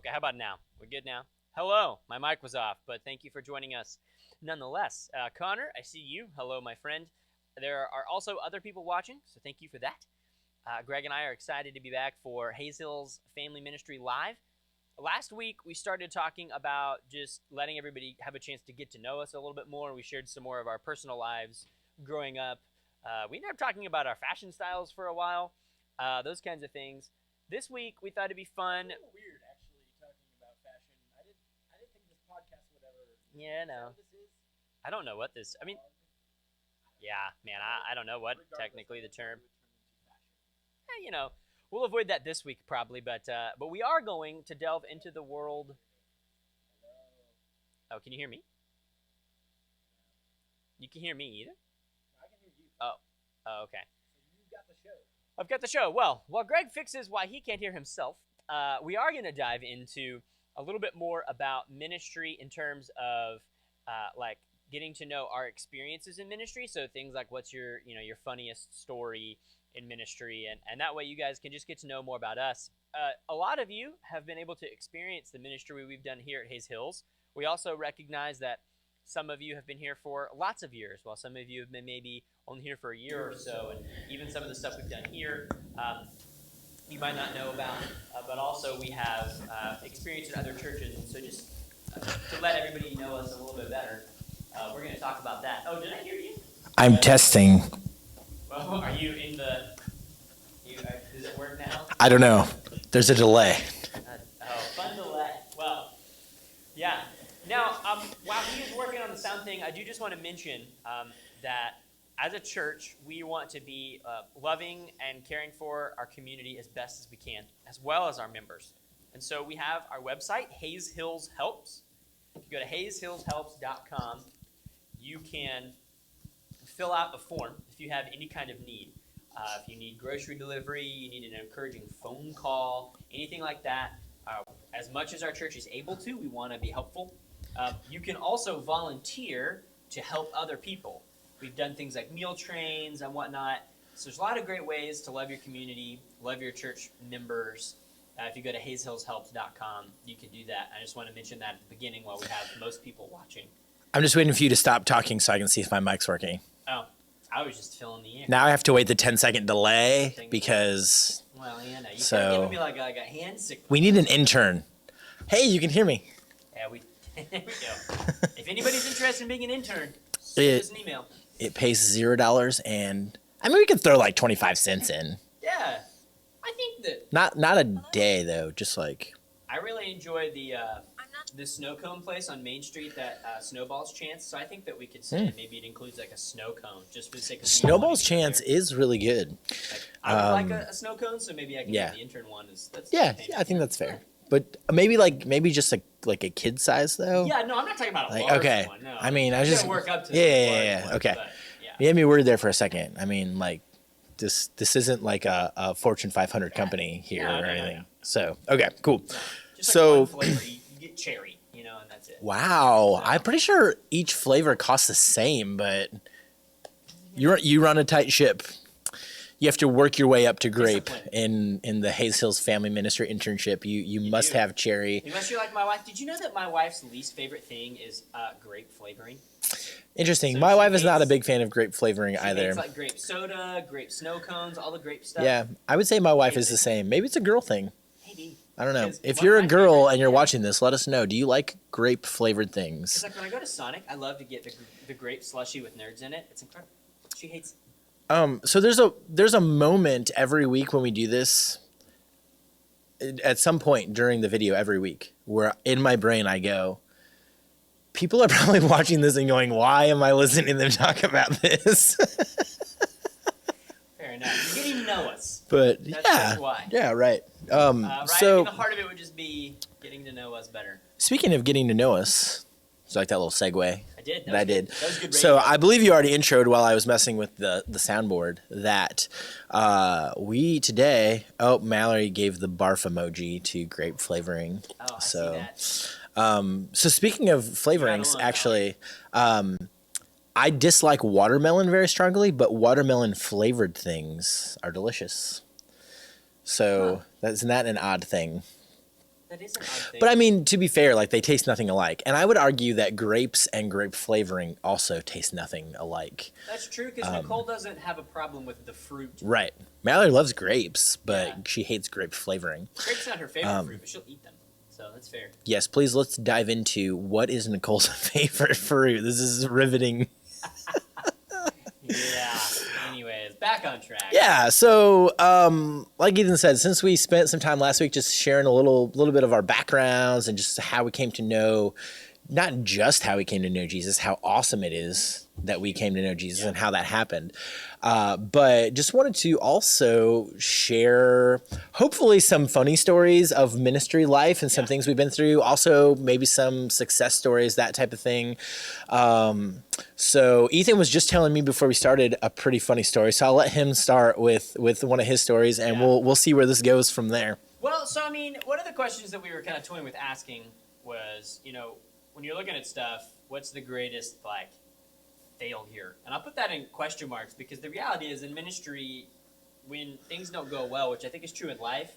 Okay, how about now? We're good now? Hello, my mic was off, but thank you for joining us nonetheless. Connor, I see you. Hello, my friend. There are also other people watching, so thank you for that. Greg and I are excited to be back for Hayes Hills Family Ministry Live. Last week, we started talking about just letting everybody have a chance to get to know us a little bit more. We shared some more of our personal lives growing up. We ended up talking about our fashion styles for a while, those kinds of things. This week, we thought it'd be fun. It's a little weird, actually, talking about fashion. I didn't think this podcast would ever. Yeah, Is that no. what this is? I don't know what this. I mean, yeah, man, I don't know what technically the term. You know, we'll avoid that this week probably, but we are going to delve into the world. Oh, can you hear me? You can hear me either? I can hear you. Oh, okay. So you got the show. I've got the show. Well, while Greg fixes why he can't hear himself, we are going to dive into a little bit more about ministry in terms of like getting to know our experiences in ministry. So things like what's your funniest story in ministry, and that way you guys can just get to know more about us. A lot of you have been able to experience the ministry we've done here at Hayes Hills. We also recognize that some of you have been here for lots of years, while some of you have been maybe only here for a year or so, and even some of the stuff we've done here you might not know about, but also we have experience in other churches, and so just to let everybody know us a little bit better, we're going to talk about that. Oh, did I hear you? I'm testing. Well, are you in the... does it work now? I don't know. There's a delay. Fun delay. Well, yeah. Now, while he is working on the sound thing, I do just want to mention that as a church, we want to be loving and caring for our community as best as we can, as well as our members. And so we have our website, Hayes Hills Helps. If you go to hayeshillshelps.com, you can fill out a form if you have any kind of need. If you need grocery delivery, you need an encouraging phone call, anything like that. As much as our church is able to, we want to be helpful. You can also volunteer to help other people. We've done things like meal trains and whatnot. So there's a lot of great ways to love your community, love your church members. If you go to hayeshillshelps.com, you can do that. I just want to mention that at the beginning while we have most people watching. I'm just waiting for you to stop talking so I can see if my mic's working. Oh, I was just filling the air. Now I have to wait the 10-second delay because Well, Anna, you So- kept giving me like a hand signal. we need an intern. Hey, you can hear me. Yeah, there we go. If anybody's interested in being an intern, send us an email. It pays $0, and I mean we could throw like 25 cents in. Yeah, I think that Not a day though, just like I really enjoy the snow cone place on Main Street that Snowball's Chance. So I think that we could say maybe it includes like a snow cone just for the sake of Snowball's people wanting Chance to be there. is really good. Like, I would like a snow cone, so maybe I can yeah. get the intern one. Yeah, I think that's fair. But maybe just like a kid size though. Yeah, no, I'm not talking about a Like, large okay. one. No, I mean, I You just gotta work up to yeah, the yeah, large yeah, one, okay. but, yeah. You had me worried there for a second. I mean, like this isn't like a Fortune 500 company here No, or no, anything. no. So okay, cool. No, just So- like one flavor, you get cherry, and that's it. Wow, I'm pretty sure each flavor costs the same, but you run a tight ship. You have to work your way up to grape Discipline. in the Hayes Hills Family Ministry internship. You must do. have cherry. Unless you're like my wife. Did you know that my wife's least favorite thing is grape flavoring? Interesting. So My she wife is not a hates- big fan of grape flavoring She either. hates like grape soda, grape snow cones, all the grape stuff. Yeah, I would say my wife is the same. Maybe it's a girl thing. Maybe. I don't know. Because If one you're of a my girl favorite- and you're watching this, let us know. Do you like grape flavored things? It's like when I go to Sonic, I love to get the grape slushy with nerds in it. It's incredible. She hates it. So there's a moment every week when we do this. At some point during the video every week, where in my brain I go, people are probably watching this and going, "Why am I listening to them talk about this?" Fair enough. You're getting to know us. But That's why. yeah, right. Right? I mean, So the heart of it would just be getting to know us better. speaking of getting to know us, it's like that little segue. I did. That I did. That was good So radio. I believe you already introed while I was messing with the soundboard that we today. Oh, Mallory gave the barf emoji to grape flavoring. Oh, I so, see that. So speaking of flavorings, actually, I dislike watermelon very strongly, but watermelon flavored things are delicious. So isn't that an odd thing? That is an odd thing. But I mean, to be fair, like they taste nothing alike. And I would argue that grapes and grape flavoring also taste nothing alike. That's true, because Nicole doesn't have a problem with the fruit. Right. Mallory loves grapes, but Yeah. she hates grape flavoring. Grape's not her favorite fruit, but she'll eat them. So that's fair. Yes, please let's dive into what is Nicole's favorite fruit. This is riveting. Yeah. Anyways, back on track. Yeah, so like Ethan said, since we spent some time last week just sharing a little bit of our backgrounds and just how we came to know, not just how we came to know Jesus, how awesome it is that we came to know Jesus and how that happened. But just wanted to also share hopefully some funny stories of ministry life and some things we've been through. Also maybe some success stories, that type of thing. So Ethan was just telling me before we started a pretty funny story. So I'll let him start with one of his stories and we'll see where this goes from there. Well, so I mean, one of the questions that we were kind of toying with asking was, when you're looking at stuff, what's the greatest failure? And I'll put that in question marks because the reality is in ministry, when things don't go well, which I think is true in life,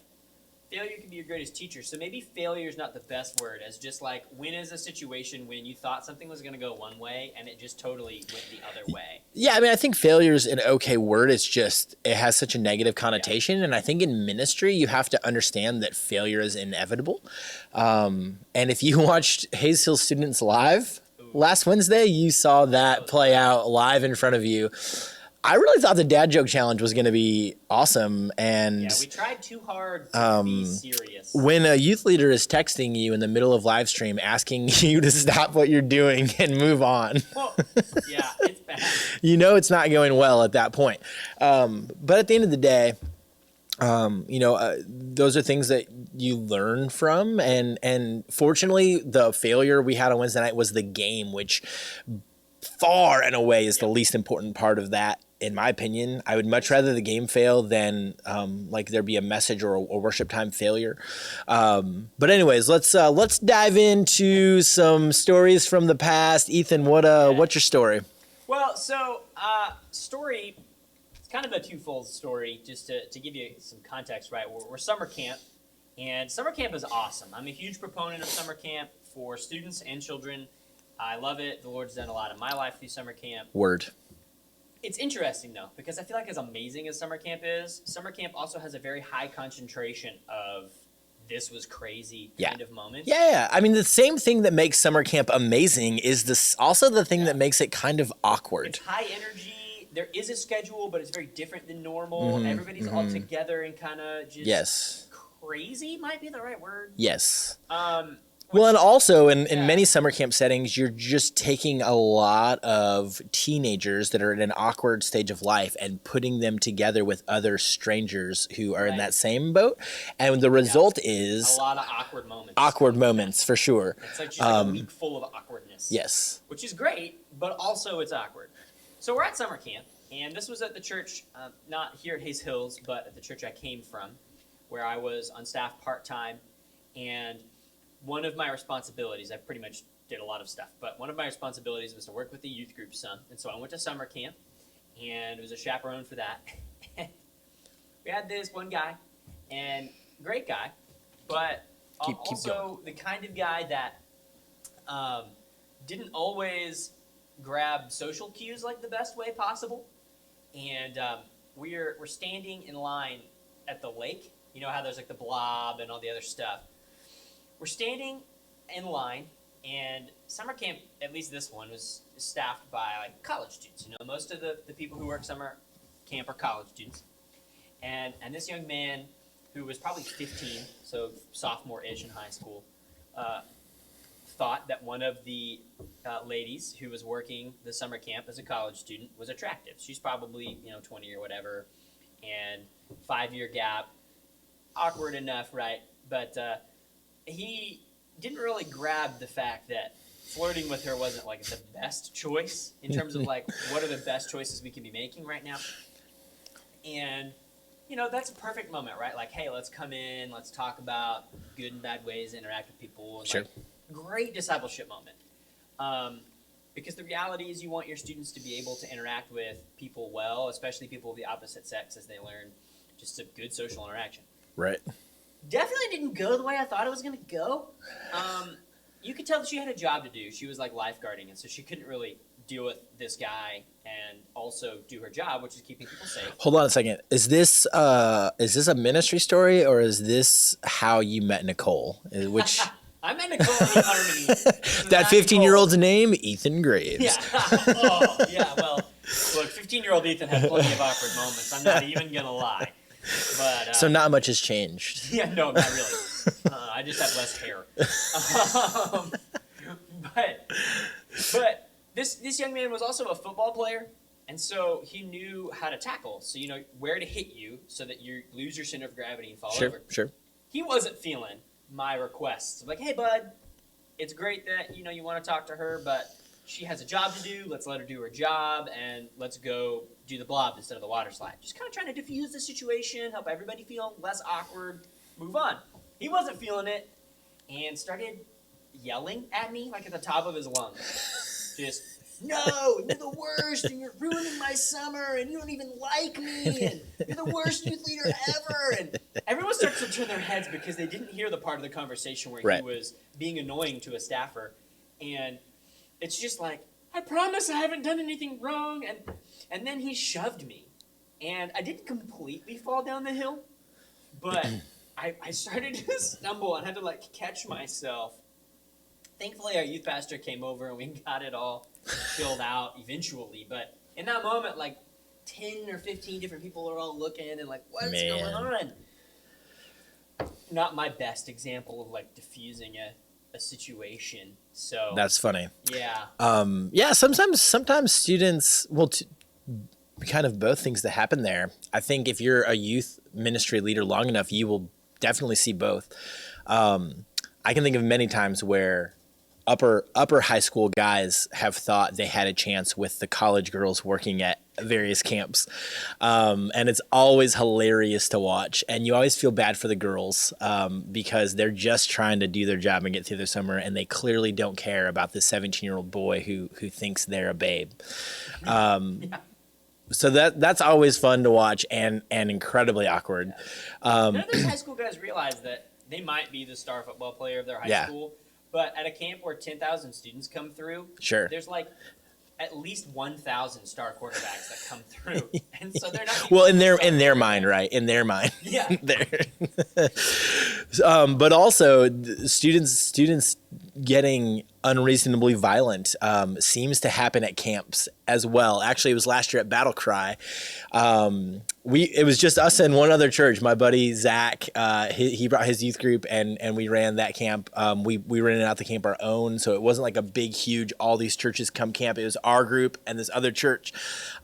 failure can be your greatest teacher. So maybe failure is not the best word, as just like when is a situation when you thought something was going to go one way and it just totally went the other way. Yeah, I mean, I think failure is an okay word. It's just, it has such a negative connotation. And I think in ministry, you have to understand that failure is inevitable. And if you watched Hayes Hill Students live last Wednesday, you saw that play out live in front of you. I really thought the dad joke challenge was going to be awesome. And Yeah, we tried too hard to be serious. when a youth leader is texting you in the middle of live stream, asking you to stop what you're doing and move on, Well, yeah, it's bad. you know it's not going well at that point. But at the end of the day, those are things that you learn from. And fortunately, the failure we had on Wednesday night was the game, which far and away is the least important part of that. In my opinion, I would much rather the game fail than there be a message or a worship time failure. But anyways, let's dive into some stories from the past. Ethan, what's your story? Well, so story, it's kind of a twofold story, just to give you some context, right? We're summer camp, and summer camp is awesome. I'm a huge proponent of summer camp for students and children. I love it. The Lord's done a lot in my life through summer camp. Word. It's interesting, though, because I feel like as amazing as summer camp is, summer camp also has a very high concentration of this was crazy kind of moments. Yeah. I mean, the same thing that makes summer camp amazing is also the thing that makes it kind of awkward. It's high energy. There is a schedule, but it's very different than normal. Everybody's all together and kind of just crazy might be the right word. Yes. Well, and also in many summer camp settings, you're just taking a lot of teenagers that are in an awkward stage of life and putting them together with other strangers who are in that same boat. And the result is a lot of awkward moments. Awkward moments, for sure. It's like just like a week full of awkwardness. Yes. Which is great, but also it's awkward. So we're at summer camp, and this was at the church, not here at Hayes Hills, but at the church I came from, where I was on staff part-time. And one of my responsibilities, I pretty much did a lot of stuff, but one of my responsibilities was to work with the youth group some. And so I went to summer camp and was a chaperone for that. We had this one guy, and great guy, but Keep also the kind of guy that didn't always grab social cues like the best way possible. And we're standing in line at the lake. You know how there's like the blob and all the other stuff. We're standing in line, and summer camp, at least this one, was staffed by like college students. Most of the people who work summer camp are college students. And this young man, who was probably 15, so sophomore-ish in high school, thought that one of the ladies who was working the summer camp as a college student was attractive. She's probably 20 or whatever, and 5-year gap, awkward enough, right? But he didn't really grab the fact that flirting with her wasn't like the best choice in terms of like what are the best choices we can be making right now. And that's a perfect moment, right? Like, hey, let's come in, let's talk about good and bad ways to interact with people. And Sure. Great discipleship moment. Because the reality is you want your students to be able to interact with people well, especially people of the opposite sex, as they learn just a good social interaction. Right. definitely didn't go the way I thought it was gonna go. You could tell that she had a job to do. She was like lifeguarding, and so she couldn't really deal with this guy and also do her job, which is keeping people safe. Hold on a second. Is this a ministry story, or is this how you met Nicole? Which I met Nicole in Harmony. that 15-year-old's name, Ethan Graves. Yeah. Oh, yeah. Well, look, 15-year-old Ethan had plenty of awkward moments. I'm not even gonna lie. But So not much has changed. yeah, no, not really. I just have less hair. But this young man was also a football player, and so he knew how to tackle. So you know where to hit you so that you lose your center of gravity and fall over. Sure. He wasn't feeling my requests. I'm like, hey, bud, it's great that you want to talk to her, but she has a job to do. Let's let her do her job, and let's go do the blob instead of the water slide. Just kind of trying to diffuse the situation, help everybody feel less awkward, move on. He wasn't feeling it, and started yelling at me like at the top of his lungs. Just, no, you're the worst, and you're ruining my summer, and you don't even like me, and you're the worst youth leader ever. And everyone starts to turn their heads because they didn't hear the part of the conversation where Right. he was being annoying to a staffer. And it's just like, I promise I haven't done anything wrong. And then he shoved me. And I didn't completely fall down the hill, but I started to stumble and had to like catch myself. Thankfully, our youth pastor came over and we got it all chilled out eventually. But in that moment, like 10 or 15 different people are all looking and like, what's going on? Not my best example of like diffusing a situation. So That's funny. yeah. Sometimes students kind of both things that happen there. I think if you're a youth ministry leader long enough, you will definitely see both. I can think of many times where upper high school guys have thought they had a chance with the college girls working at various camps. And it's always hilarious to watch. And you always feel bad for the girls because they're just trying to do their job and get through their summer. And they clearly don't care about this 17-year-old boy who thinks they're a babe. So that's always fun to watch and incredibly awkward. None of those high school guys realize that they might be the star football player of their high school. But at a camp where 10,000 students come through, Sure. there's like at least 1,000 star quarterbacks that come through. And so they're not Well, in their mind, right? In their mind. Yeah. But also students getting unreasonably violent seems to happen at camps as well. Actually, it was last year at Battle Cry. It was just us and one other church. My buddy Zach, he brought his youth group and we ran that camp. We rented out the camp our own, so it wasn't like a big, huge all these churches come camp. It was our group and this other church,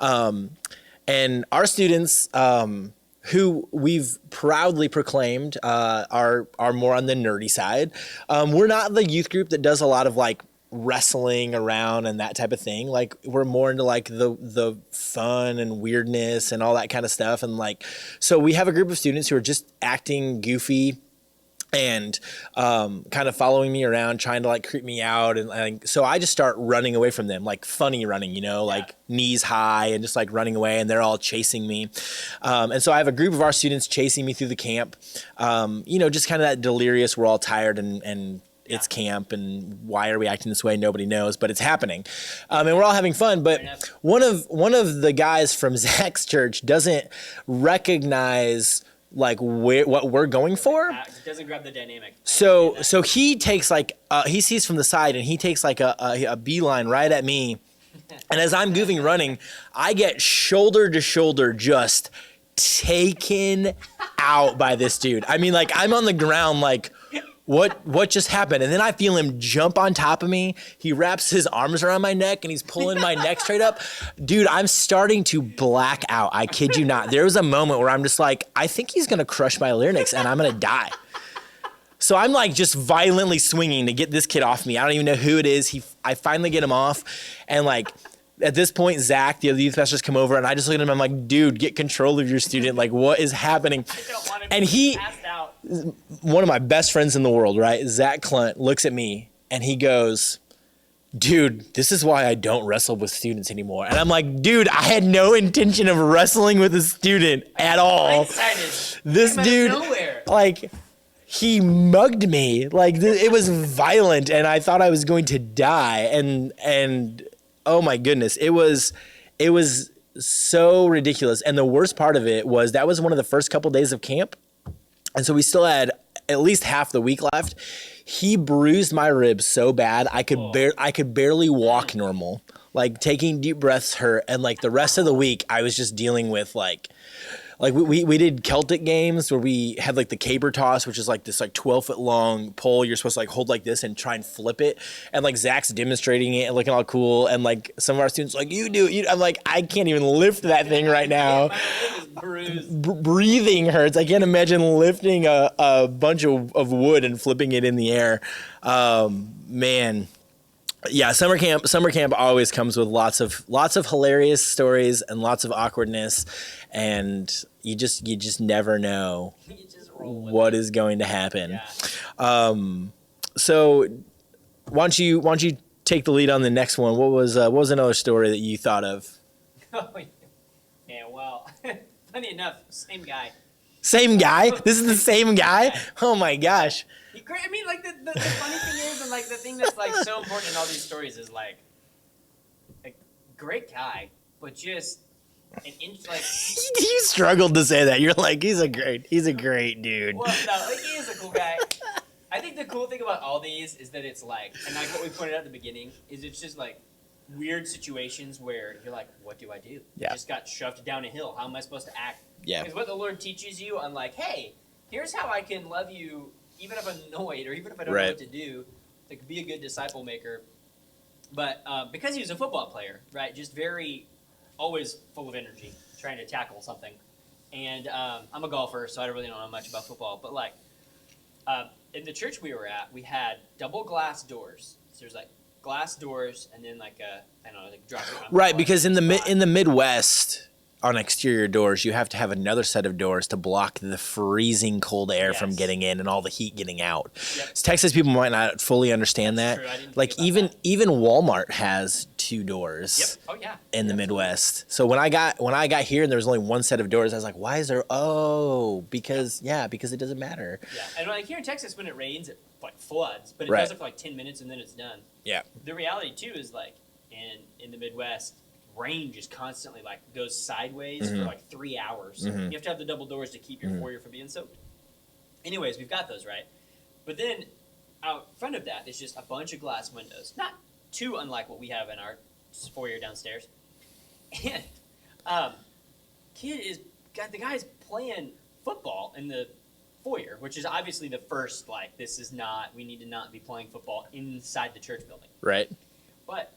and our students. Who we've proudly proclaimed are more on the nerdy side. We're not the youth group that does a lot of like wrestling around and that type of thing. Like we're more into like the fun and weirdness and all that kind of stuff. And like, so we have a group of students who are just acting goofy and kind of following me around, trying to like creep me out. And so I just start running away from them, like funny running, like knees high and just like running away, and they're all chasing me. And so I have a group of our students chasing me through the camp, just kind of that delirious, we're all tired and it's camp and why are we acting this way? Nobody knows, but it's happening. And we're all having fun. But one of the guys from Zach's church doesn't recognize like what we're going for. It doesn't grab the dynamic. So he takes like he sees from the side and he takes like a beeline right at me, and as I'm goofing running, I get shoulder to shoulder just taken out by this dude. I mean, like I'm on the ground like. What just happened? And then I feel him jump on top of me. He wraps his arms around my neck and he's pulling my neck straight up. Dude, I'm starting to black out. I kid you not. There was a moment where I'm just like, I think he's going to crush my larynx and I'm going to die. So I'm like just violently swinging to get this kid off me. I don't even know who it is. I finally get him off. And like, at this point, Zach, the other youth pastors come over and I just look at him. I'm like, dude, get control of your student. Like, what is happening? I don't want him And he, passed out. one of my best friends in the world, right? Zach Clunt looks at me and he goes, dude, this is why I don't wrestle with students anymore. And I'm like, dude, I had no intention of wrestling with a student at all. Blindsided. This Came out of dude, nowhere. like, he mugged me. Like it was violent, and I thought I was going to die. And oh my goodness, it was so ridiculous. And the worst part of it was that was one of the first couple days of camp, and so we still had at least half the week left. He bruised my ribs so bad I could barely walk normal. Like taking deep breaths hurt, and like the rest of the week I was just dealing with like we did Celtic games where we had like the caber toss, which is like this like 12-foot long pole you're supposed to like hold like this and try and flip it, and like Zach's demonstrating it and looking all cool, and like some of our students are like, you do it. I'm like, I can't even lift that thing right now. Breathing hurts. I can't imagine lifting a bunch of wood and flipping it in the air. Man. Yeah, summer camp always comes with lots of hilarious stories and lots of awkwardness, and you just never know what is going to happen. Yeah. So why don't you take the lead on the next one? What was another story that you thought of? Oh, yeah, well, funny enough, same guy. Same guy? This is the same guy? Oh my gosh. I mean, like, the funny thing is, and, like, the thing that's, like, so important in all these stories is, like, a great guy, but just an inch, like... You struggled to say that. You're like, he's a great dude. Well, no, like, he is a cool guy. I think the cool thing about all these is that it's, like, and like what we pointed out at the beginning, is it's just, like, weird situations where you're like, what do I do? Yeah. I just got shoved down a hill. How am I supposed to act? Yeah. Because what the Lord teaches you on, like, hey, here's how I can love you even if I'm annoyed or even if I don't know what to do, to be a good disciple maker. But because he was a football player, right, just very, always full of energy, trying to tackle something. And I'm a golfer, so I don't really know much about football. But, like, in the church we were at, we had double glass doors. So there's, like, glass doors and then, like, I don't know, like, drop it on Right, because in the Midwest, on exterior doors, you have to have another set of doors to block the freezing cold air from getting in and all the heat getting out. Yep. Texas people might not fully understand That's that. true. I didn't Like think about even Walmart has 2 doors. Yep. Oh, yeah. In the Midwest. So when I got here and there was only one set of doors, I was like, why is there because it doesn't matter. Yeah. And, like, here in Texas, when it rains, it, like, floods. But it Right. does it for, like, 10 minutes and then it's done. Yeah. The reality, too, is, like, in the Midwest, rain just constantly, like, goes sideways for, like, 3 hours. You have to have the double doors to keep your foyer from being soaked. Anyways, we've got those, right? But then out front of that is just a bunch of glass windows. Not too unlike what we have in our foyer downstairs. And the guy's playing football in the foyer, which is obviously the first, like, we need to not be playing football inside the church building. Right. But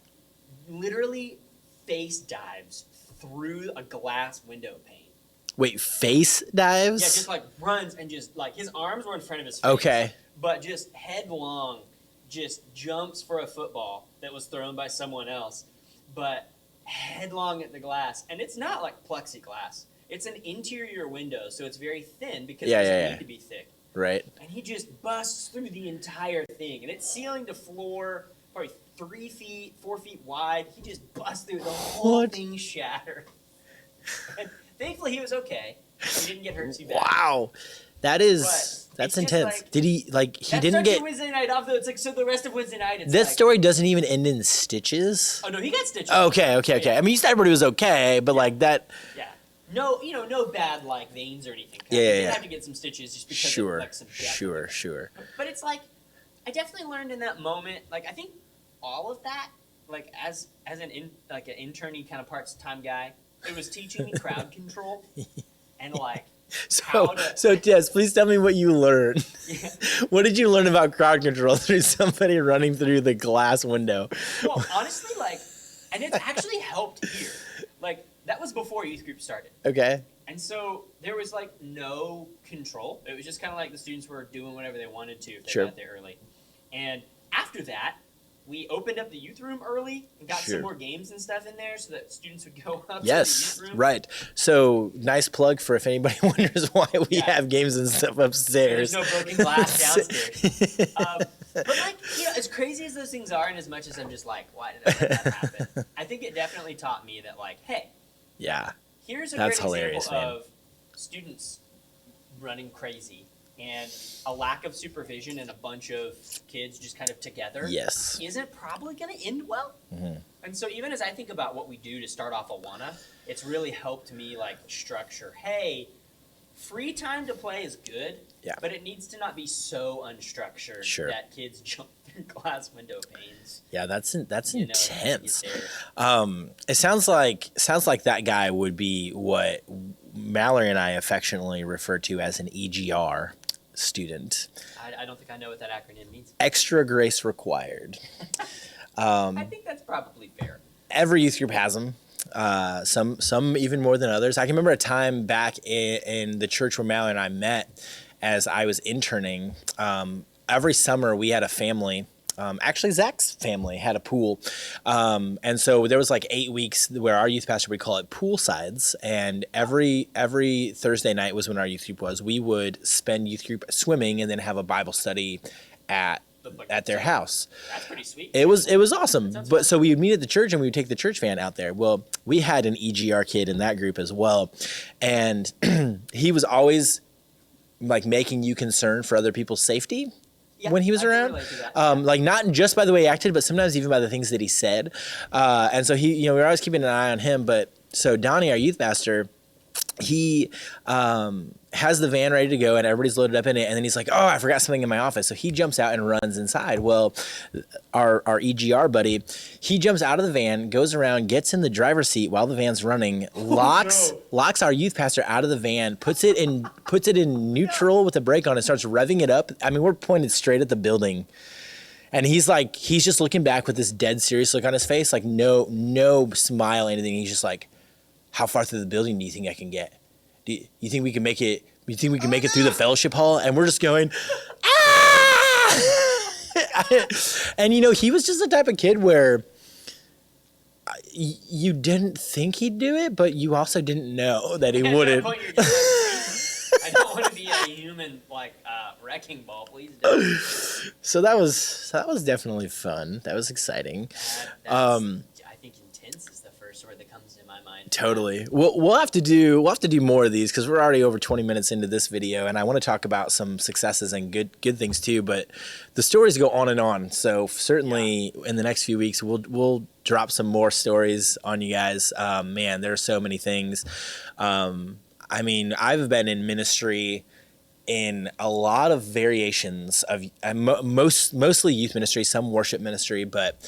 literally face dives through a glass window pane. Wait, face dives? Yeah, just, like, runs and just, like, his arms were in front of his face. Okay. But just headlong, just jumps for a football that was thrown by someone else. But headlong at the glass. And it's not, like, plexiglass. It's an interior window, so it's very thin because it doesn't need to be thick. Right. And he just busts through the entire thing. And it's ceiling to floor, probably 3 feet, 4 feet wide. He just busts through, the whole thing shattered. And thankfully he was okay. He didn't get hurt too bad. Wow. That's intense. Like, did he, like, he that didn't starts get... your Wednesday night off, though. It's like, so the rest of Wednesday night, it's This like, story doesn't even end in stitches? oh, no, he got stitches. Okay. I mean, you said everybody was okay, but, like, that... Yeah. No, no bad, like, veins or anything. Yeah, He yeah, did yeah. have to get some stitches just because of, like, some death. Sure. But it's like, I definitely learned in that moment, like, I think all of that, like, as an interny kind of part-time guy, it was teaching me crowd control and, like, So Tess, please tell me what you learned. Yeah. What did you learn about crowd control through somebody running through the glass window? Well, honestly, like, and it's actually helped here. Like, that was before youth group started. Okay. And so there was, like, no control. It was just kind of like the students were doing whatever they wanted to if they got there early. And after that, we opened up the youth room early and got some more games and stuff in there so that students would go up to the youth room. Right. So, nice plug for if anybody wonders why we have games and stuff upstairs. There's no broken glass downstairs. But, like, as crazy as those things are, and as much as I'm just like, why did I let that happen? I think it definitely taught me that, like, hey, yeah, here's a that's great hilarious, example man. of students running crazy and a lack of supervision and a bunch of kids just kind of together Yes. isn't probably going to end well. Mhm. And so even as I think about what we do to start off Awana, it's really helped me like structure, hey, free time to play is good, Yeah. but it needs to not be so unstructured Sure. that kids jump through glass window panes. Yeah, that's You know, to intense. get there. It sounds like that guy would be what Mallory and I affectionately refer to as an EGR student. I don't think I know what that acronym means. Extra grace required. I think that's probably fair. Every youth group has them. Some even more than others. I can remember a time back in the church where Mallory and I met as I was interning. Every summer we had a family. Actually, Zach's family had a pool. And so there was like 8 weeks where our youth pastor would call it pool sides. And every Thursday night was when our youth group was. We would spend youth group swimming and then have a Bible study at their house. That's pretty sweet. It was awesome. Sounds But fun. so we would meet at the church and we would take the church van out there. Well, we had an EGR kid in that group as well. And he was always like making you concerned for other people's safety Yeah, when he was I can around. relate to that. Like not just by the way he acted, but sometimes even by the things that he said. And so we were always keeping an eye on him. But so Donnie, our youth pastor, he has the van ready to go and everybody's loaded up in it, and then he's like, oh, I forgot something in my office. So he jumps out and runs inside. Well, our EGR buddy, he jumps out of the van, goes around, gets in the driver's seat while the van's running, locks our youth pastor out of the van, puts it in neutral with the brake on and starts revving it up. I mean, we're pointed straight at the building. And he's just looking back with this dead serious look on his face, like no smile, anything. He's just like, how far through the building do you think I can get? Do you think we can make it? You think we can make it through the fellowship hall? And we're just going, ah! And he was just the type of kid where you didn't think he'd do it, but you also didn't know that he At that wouldn't. point, you're just like, I don't want to be a human wrecking ball. Please don't. So that was definitely fun. That was exciting. That's, I think intense is the first word that comes to my mind. Totally. We'll have to do more of these because we're already over 20 minutes into this video, and I want to talk about some successes and good things too. But the stories go on and on. So certainly in the next few weeks, we'll drop some more stories on you guys. Man, there are so many things. I mean, I've been in ministry in a lot of variations of mostly youth ministry, some worship ministry, but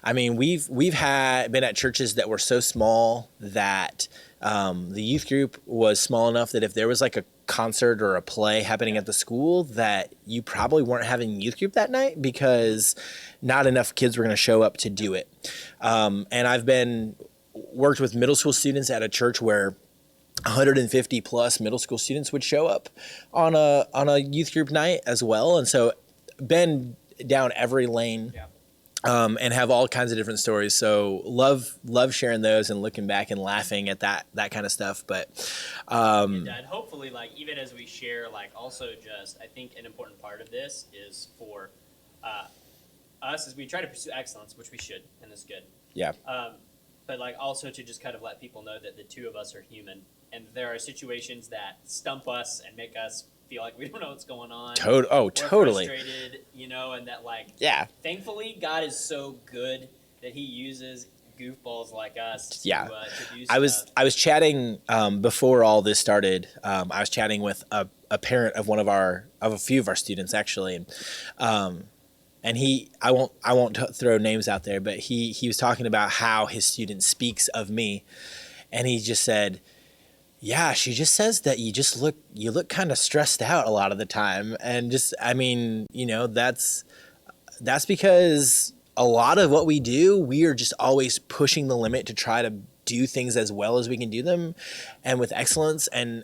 I mean we've been at churches that were so small that the youth group was small enough that if there was like a concert or a play happening at the school, that you probably weren't having youth group that night because not enough kids were going to show up to do it. And I've worked with middle school students at a church where 150 plus middle school students would show up on a youth group night as well. And so been down every lane, and have all kinds of different stories. So love sharing those and looking back and laughing at that kind of stuff. But, And hopefully, even as we share, also just, I think an important part of this is for us as we try to pursue excellence, which we should, and is good. yeah, But also to just kind of let people know that the two of us are human, and there are situations that stump us and make us feel like we don't know what's going on. We're totally. frustrated, and that Yeah. thankfully God is so good that He uses goofballs like us to, Yeah. to do I was chatting before all this started. I was chatting with a parent of a few of our students actually, and I won't throw names out there, but he was talking about how his student speaks of me, and he just said, yeah, she just says that you look kind of stressed out a lot of the time, and just that's because a lot of what we do, we are just always pushing the limit to try to do things as well as we can do them and with excellence, and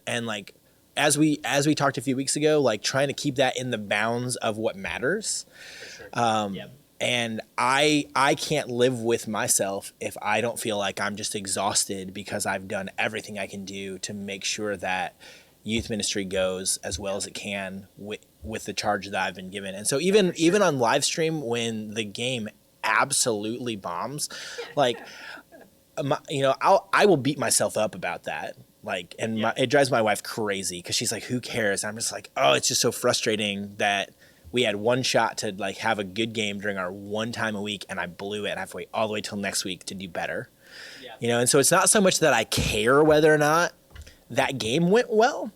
as we talked a few weeks ago, trying to keep that in the bounds of what matters. For sure. Yep. And I can't live with myself if I don't feel like I'm just exhausted because I've done everything I can do to make sure that youth ministry goes as well as it can with the charge that I've been given. And so even on live stream when the game absolutely bombs, I will beat myself up about that. Like, and Yeah. it drives my wife crazy because she's like, who cares? And I'm just like, oh, it's just so frustrating that we had one shot to like have a good game during our one time a week and I blew it and I have to wait all the way till next week to do better. Yeah. You know, and so it's not so much that I care whether or not that game went well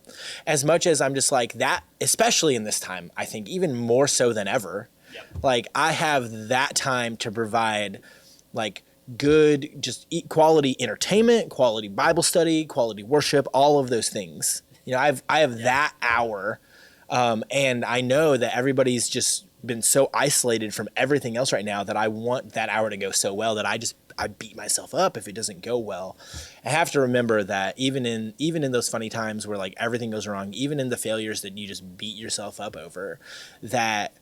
as much as I'm just like that, especially in this time, I think even more so than ever. Yep. Like I have that time to provide like good, just quality entertainment, quality Bible study, quality worship, all of those things. You know, I have that hour, and I know that everybody's just been so isolated from everything else right now that I want that hour to go so well that I beat myself up if it doesn't go well. I have to remember that even in those funny times where like everything goes wrong, even in the failures that you just beat yourself up over, that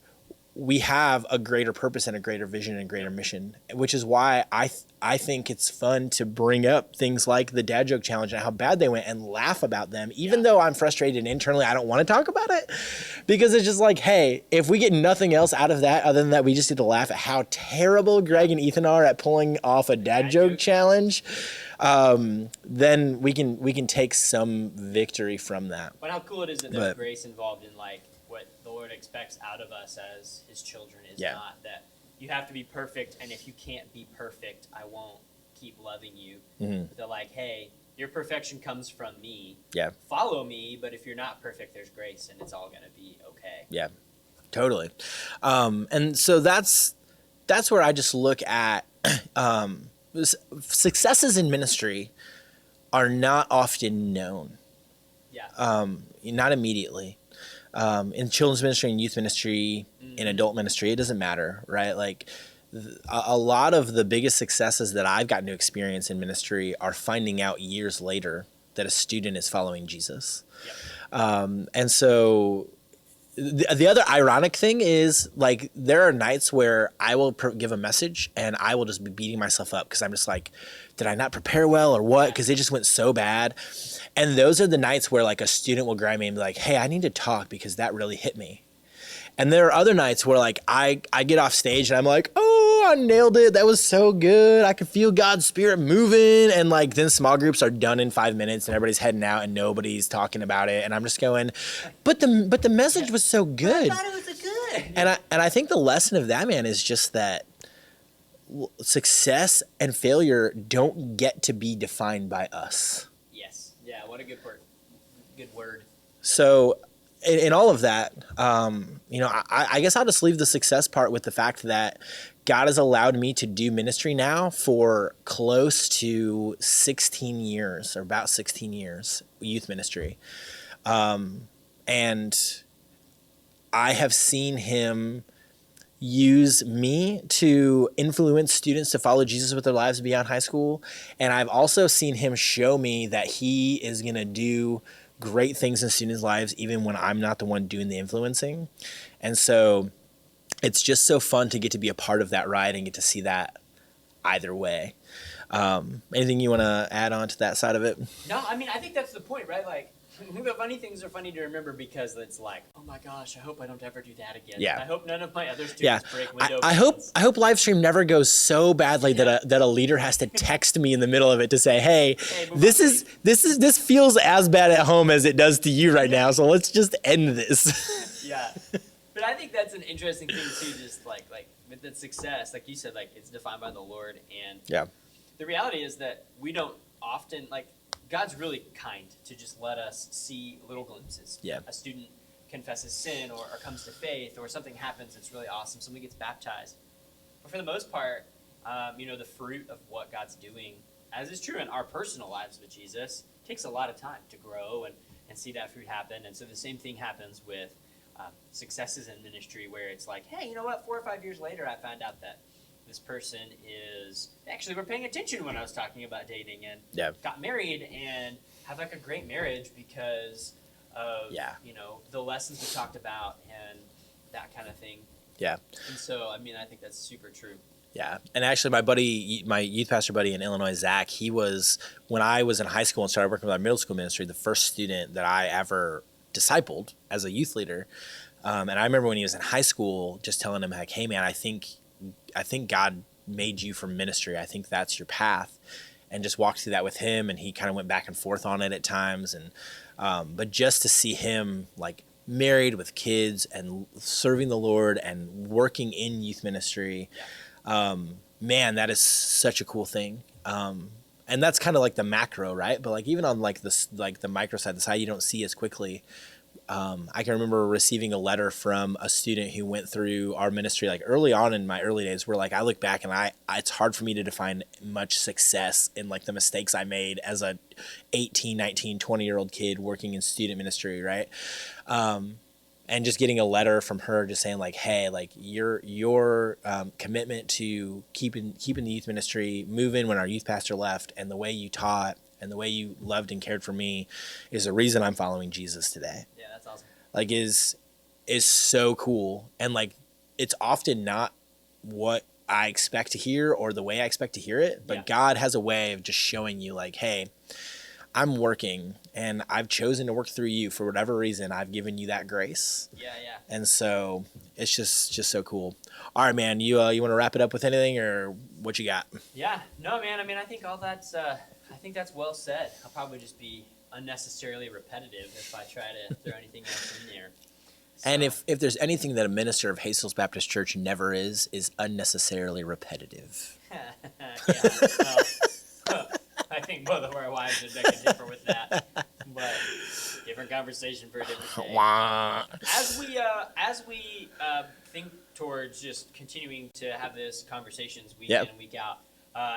we have a greater purpose and a greater vision and a greater mission, which is why I think it's fun to bring up things like the dad joke challenge and how bad they went and laugh about them, even though I'm frustrated internally. I don't want to talk about it because it's just like, hey, if we get nothing else out of that other than that, we just need to laugh at how terrible Greg and Ethan are at pulling off a dad joke challenge. Then we can take some victory from that. But how cool it is that there's But- grace involved in like what the Lord expects out of us as His children is Yeah. not that you have to be perfect, and if you can't be perfect, I won't keep loving you. Mhm. They're like, hey, your perfection comes from me. Yeah. Follow me, but if you're not perfect, there's grace, and it's all gonna be okay. Yeah, totally. And so that's where I just look at successes in ministry are not often known, Yeah. not immediately. In children's ministry and youth ministry, in adult ministry, it doesn't matter, right? Like a lot of the biggest successes that I've gotten to experience in ministry are finding out years later that a student is following Jesus. Yep. And so the other ironic thing is like there are nights where I will give a message and I will just be beating myself up because I'm just like, did I not prepare well or what? Because it just went so bad. And those are the nights where like a student will grab me and be like, hey, I need to talk because that really hit me. And there are other nights where like I get off stage and I'm like, oh, I nailed it. That was so good. I could feel God's spirit moving. And like then small groups are done in 5 minutes and everybody's heading out and nobody's talking about it. And I'm just going, but the message was so good. I thought it was a good. And I think the lesson of that, man, is just that success and failure don't get to be defined by us. Yes. Yeah. What a good word. Good word. So in all of that, you know, I guess I'll just leave the success part with the fact that God has allowed me to do ministry now for close to 16 years or about 16 years, youth ministry. And I have seen Him use me to influence students to follow Jesus with their lives beyond high school. And I've also seen Him show me that He is going to do great things in students' lives, even when I'm not the one doing the influencing. And so it's just so fun to get to be a part of that ride and get to see that either way. Anything you want to add on to that side of it? No, I mean, I think that's the point, right? Like, the funny things are funny to remember because it's like, oh my gosh, I hope I don't ever do that again. Yeah. I hope none of my other students Yeah, break window I hope panes. live stream never goes so badly that a leader has to text me in the middle of it to say, "Hey, move this feels as bad at home as it does to you right now. So let's just end this." Yeah. But I think that's an interesting thing too, just like with the success, like you said, like it's defined by the Lord. And Yeah. the reality is that we don't often, like, God's really kind to just let us see little glimpses. Yeah. A student confesses sin or comes to faith, or something happens that's really awesome, somebody gets baptized. But for the most part, you know, the fruit of what God's doing, as is true in our personal lives with Jesus, takes a lot of time to grow and see that fruit happen. And so the same thing happens with successes in ministry, where it's like, hey, you know what, 4 or 5 years later, I found out that this person is actually, we're paying attention when I was talking about dating, and Yeah. got married and have like a great marriage because of, you know, the lessons we talked about and that kind of thing. Yeah. And so, I mean, I think that's super true. Yeah. And actually my buddy, my youth pastor buddy in Illinois, Zach, he was, when I was in high school and started working with our middle school ministry, the first student that I ever discipled as a youth leader. And I remember when he was in high school, just telling him like, hey man, I think God made you for ministry. I think that's your path. and just walked through that with him, and he kind of went back and forth on it at times. And but just to see him like married with kids and serving the Lord and working in youth ministry, man, that is such a cool thing. And that's kind of like the macro, right? But like even on like this, like the micro side, the side you don't see as quickly. I can remember receiving a letter from a student who went through our ministry like early on in my early days, where like I look back and it's hard for me to define much success in like the mistakes I made as a 18, 19, 20-year-old kid working in student ministry, right? And just getting a letter from her just saying like, hey, like your commitment to keeping the youth ministry moving when our youth pastor left, and the way you taught and the way you loved and cared for me is the reason I'm following Jesus today. Yeah, that's awesome. Like is so cool. And like it's often not what I expect to hear or the way I expect to hear it, but God has a way of just showing you like, hey, I'm working and I've chosen to work through you for whatever reason. I've given you that grace. Yeah. And so it's just so cool. All right, man, you want to wrap it up with anything, or what you got? Yeah. No, man. I mean, I think all that's well said. I'll probably just be unnecessarily repetitive if I try to throw anything else in there. So. And if there's anything that a minister of Hayes Hills Baptist Church never is unnecessarily repetitive. Well, I think both of our wives would beg to differ with that, but different conversation for a different day. As we think towards just continuing to have this conversations week in and week out,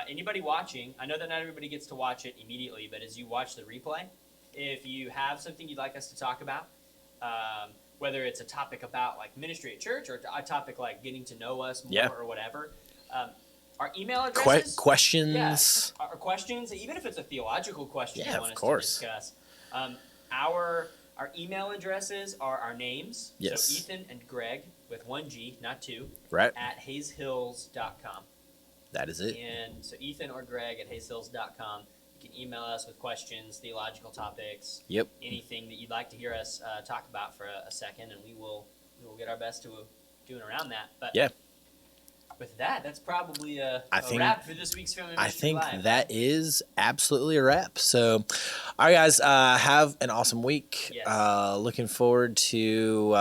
anybody watching, I know that not everybody gets to watch it immediately, but as you watch the replay, if you have something you'd like us to talk about, whether it's a topic about like ministry at church or a topic like getting to know us more or whatever, our email addresses, questions, our questions, even if it's a theological question you want us to discuss. Our email addresses are our names. Yes. So Ethan and Greg with one G, not two. Right. At hayeshills.com. That is it. And so Ethan or Greg at hayeshills.com. You can email us with questions, theological topics. Yep. Anything that you'd like to hear us talk about for a second, and we will get our best to doing around that. But with that, that's probably a wrap for this week's Family Ministry I think Live. that is absolutely a wrap. So, all right, guys, have an awesome week. Yes. Looking forward to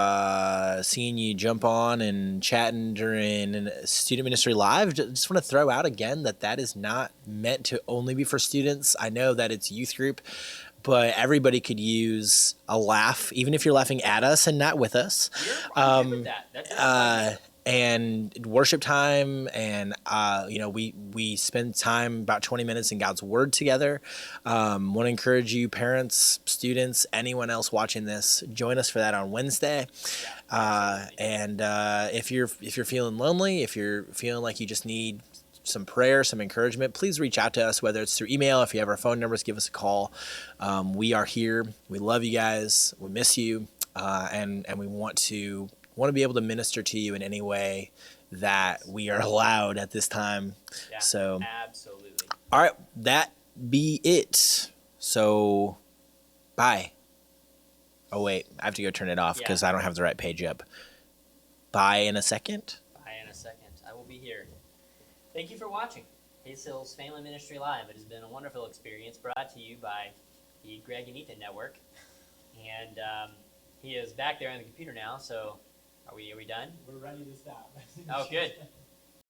seeing you jump on and chatting during Student Ministry Live. Just want to throw out again that is not meant to only be for students. I know that it's youth group, but everybody could use a laugh, even if you're laughing at us and not with us. I'm good with that. And worship time, and we spend time about 20 minutes in God's Word together. Want to encourage you, parents, students, anyone else watching this, join us for that on Wednesday. And if you're feeling lonely, if you're feeling like you just need some prayer, some encouragement, please reach out to us, whether it's through email. If you have our phone numbers, give us a call. We are here. We love you guys. We miss you, and we want to be able to minister to you in any way that we are allowed at this time. Yeah, so absolutely. All right, that be it. So bye. Oh wait, I have to go turn it off because I don't have the right page up. Bye in a second. Bye in a second. I will be here. Thank you for watching Hayes Hills Family Ministry Live. It has been a wonderful experience brought to you by the Greg and Ethan Network. And he is back there on the computer now, so are we done? We're ready to stop. Oh, good.